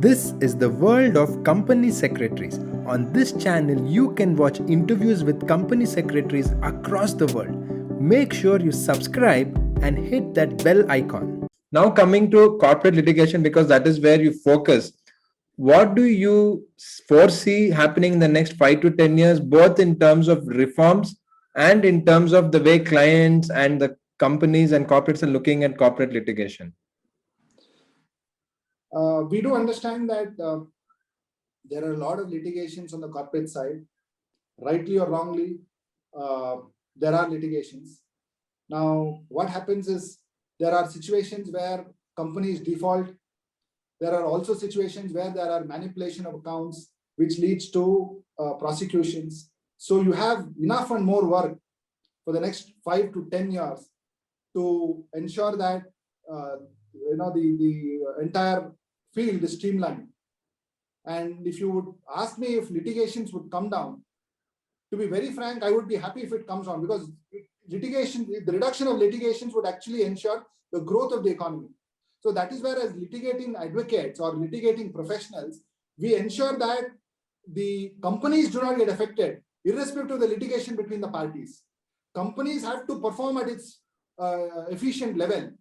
This is the world of company secretaries. On this channel, you can watch interviews with company secretaries across the world. Make sure you subscribe and hit that bell icon. Now, coming to corporate litigation, because that is where you focus. What do you foresee happening in the next 5 to 10 years, both in terms of reforms and in terms of the way clients and the companies and corporates are looking at corporate litigation? We do understand that there are a lot of litigations on the corporate side. Rightly or wrongly, there are litigations. Now, what happens is there are situations where companies default. There are also situations where there are manipulation of accounts, which leads to prosecutions. So you have enough and more work for the next 5 to 10 years to ensure that the entire field is streamlined. And if you would ask me if litigations would come down, to be very frank, I would be happy if it comes down, because the reduction of litigations would actually ensure the growth of the economy. So that is where, as litigating advocates or litigating professionals, we ensure that the companies do not get affected, irrespective of the litigation between the parties. Companies have to perform at its efficient level,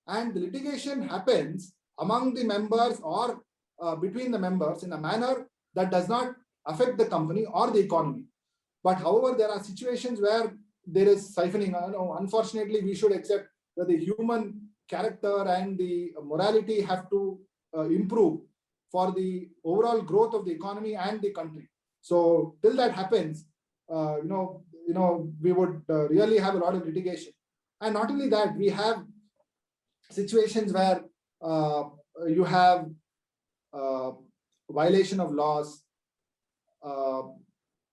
and the litigation happens among the members or between the members in a manner that does not affect the company or the economy. But however, there are situations where there is siphoning. Unfortunately, we should accept that the human character and the morality have to improve for the overall growth of the economy and the country. So till that happens, we would really have a lot of litigation. And not only that, we have situations where you have violation of laws,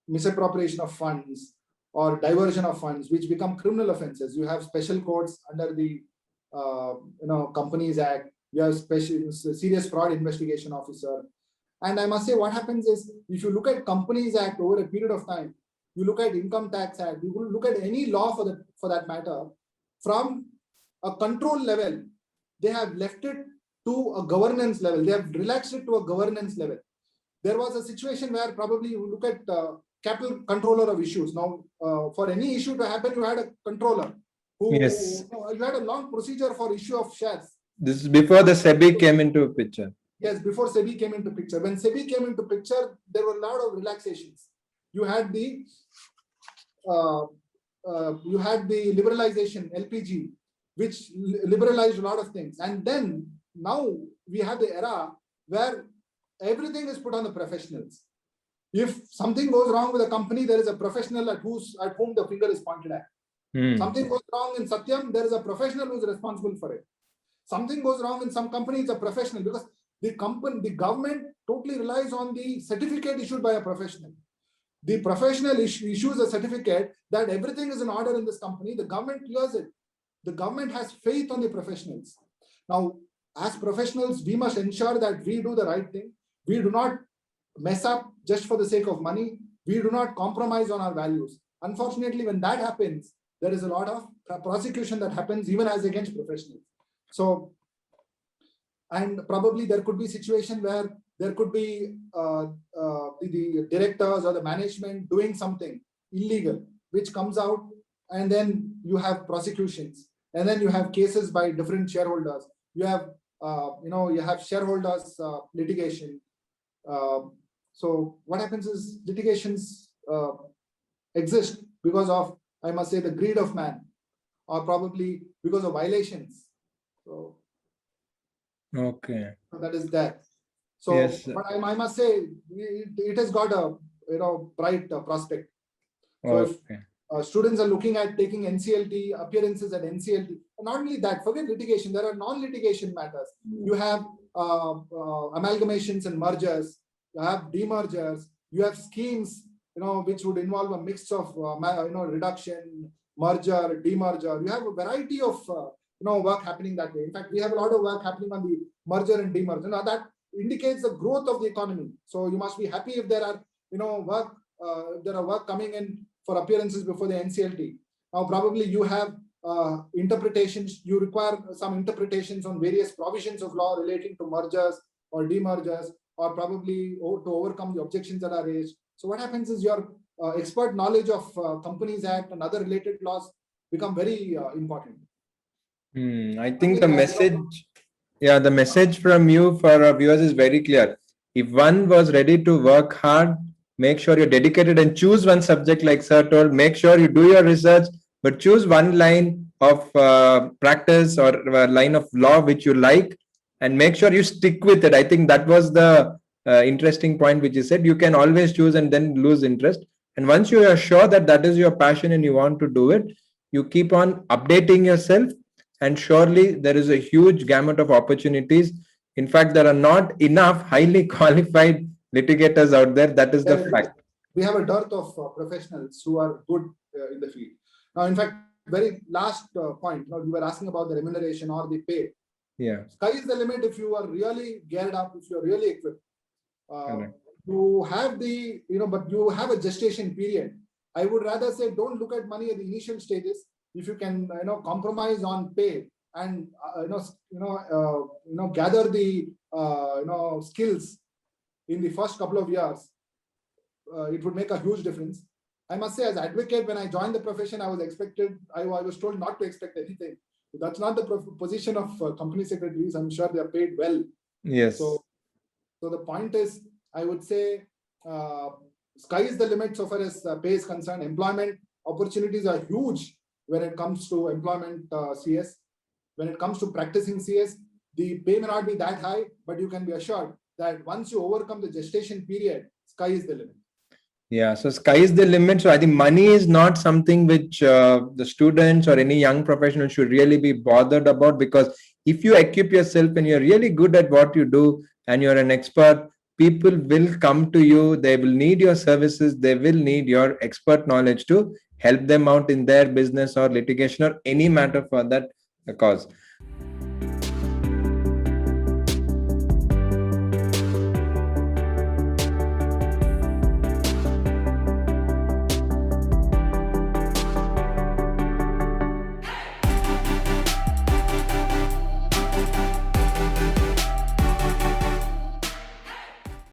misappropriation of funds, or diversion of funds, which become criminal offenses. You have special courts under the Companies Act. You have serious fraud investigation officer. And I must say, what happens is, if you look at Companies Act over a period of time, you look at Income Tax Act, you look at any law for that matter, from a control level, they have left it to a governance level. They have relaxed it to a governance level. There was a situation where probably you look at capital controller of issues. Now, for any issue to happen, you had a controller. You had a long procedure for issue of shares. This is before the SEBI came into picture. Yes, before SEBI came into picture. When SEBI came into picture, there were a lot of relaxations. You had the liberalization, LPG, which liberalized a lot of things. And then now we have the era where everything is put on the professionals. If something goes wrong with a company, there is a professional at whom the finger is pointed at. Something goes wrong in Satyam, there is a professional who is responsible for it. Something goes wrong in some company, it's a professional, because the government totally relies on the certificate issued by a professional. The professional issues a certificate that everything is in order in this company. The government clears it. The government has faith on the professionals. Now, as professionals, we must ensure that we do the right thing. We do not mess up just for the sake of money. We do not compromise on our values. Unfortunately, when that happens, there is a lot of prosecution that happens even as against professionals. So, and probably there could be situation where there could be the directors or the management doing something illegal, which comes out, and then you have prosecutions, and then you have cases by different shareholders. You have you have shareholders litigation. So what happens is litigations exist because of, I must say, the greed of man, or probably because of violations. So okay, that is that. So, yes. but I must say, it has got a bright prospect. So okay. If students are looking at taking NCLT, appearances at NCLT, and not only that, forget litigation, there are non-litigation matters. You have amalgamations and mergers, you have demergers, you have schemes, which would involve a mix of reduction, merger, demerger. You have a variety of work happening that way. In fact, we have a lot of work happening on the merger and demerger. Now that indicates the growth of the economy. So you must be happy if there are work coming in for appearances before the NCLT. Now probably you have interpretations. You require some interpretations on various provisions of law relating to mergers or demergers, or probably to overcome the objections that are raised. So what happens is your expert knowledge of Companies Act and other related laws become very important. I think the message from you for our viewers is very clear. If one was ready to work hard, make sure you're dedicated and choose one subject, like sir told. Make sure you do your research, but choose one line of practice or a line of law which you like, and make sure you stick with it. I think that was the interesting point which you said. You can always choose and then lose interest. And once you are sure that that is your passion and you want to do it, you keep on updating yourself, and surely there is a huge gamut of opportunities. In fact, there are not enough highly qualified litigators out there. That is the fact. We have a dearth of professionals who are good in the field. Now, in fact, very last point, you were asking about the remuneration or the pay. Yeah. Sky is the limit if you are really geared up, if you're really equipped. You have but you have a gestation period. I would rather say don't look at money at the initial stages. If you can, compromise on pay and gather the skills in the first couple of years, it would make a huge difference. I must say, as advocate, when I joined the profession, I was told not to expect anything. That's not the position of company secretaries. I'm sure they are paid well. Yes. So the point is, I would say, sky is the limit so far as pay is concerned. Employment opportunities are huge when it comes to employment CS. When it comes to practicing CS, the pay may not be that high, but you can be assured that once you overcome the gestation period, sky is the limit. Yeah, so sky is the limit. So I think money is not something which the students or any young professional should really be bothered about, because if you equip yourself and you're really good at what you do and you're an expert, people will come to you. They will need your services. They will need your expert knowledge to help them out in their business or litigation or any matter for that cause.